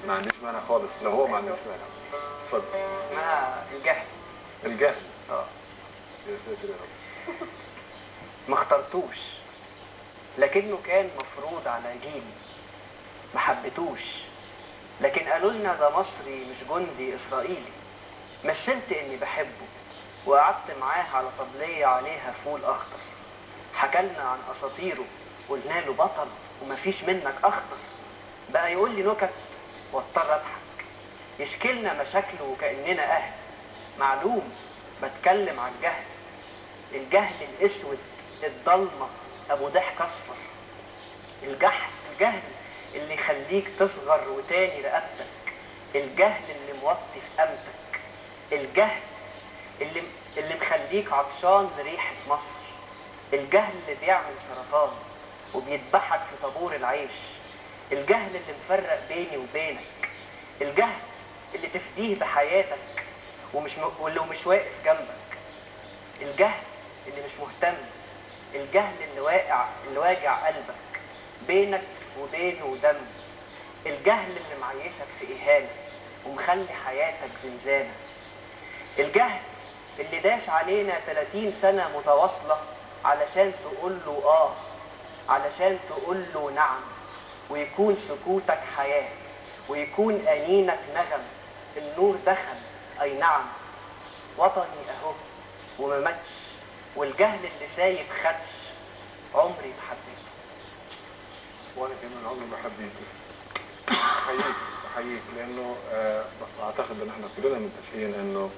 ما عنديش مانع خالص، لو هو ما عندوش مانع. اتفضل. اسمها الجهل. الجهل. يا ساتر يا رب. ما اخترتوش، لكنه كان مفروض على جيل. ما حبيتوش، لكن قالوا لنا ده مصري مش جندي اسرائيلي. مثلت اني بحبه وقعدت معاه على طبلية عليها فول اخضر. حكالنا عن اساطيره، قلنا له بطل ومفيش منك اخطر. بقى يقول لي نكت واضطر اضحك، يشكلنا مشاكله وكأننا اهل. معلوم بتكلم عن الجهل، الجهل الاسود الضلمة ابو ضحك اصفر. الجهل اللي يخليك تصغر وتاني رقبتك، الجهل اللي موطي في قامتك، الجهل اللي مخليك عطشان لريحة مصر، الجهل اللي بيعمل سرطان وبيذبحك في طابور العيش، الجهل اللي مفرق بيني وبينك، الجهل اللي تفديه بحياتك واللي مش واقف جنبك، الجهل اللي مش مهتم، الجهل اللي واجع قلبك بينك وبينه دم، الجهل اللي معيشك في إهانة ومخلي حياتك زنزانة، الجهل اللي داش علينا 30 سنة متواصلة علشان تقول له علشان تقول له نعم، ويكون سكوتك حياة، ويكون أنينك نغم. النور دخل أي نعم، وطني أهو وما ماتش، والجهل اللي سايب خدش عمري ما حبيته. وانا كمان عمري ما حبيته. احييك لانه اعتقد ان احنا كلنا متفقين انه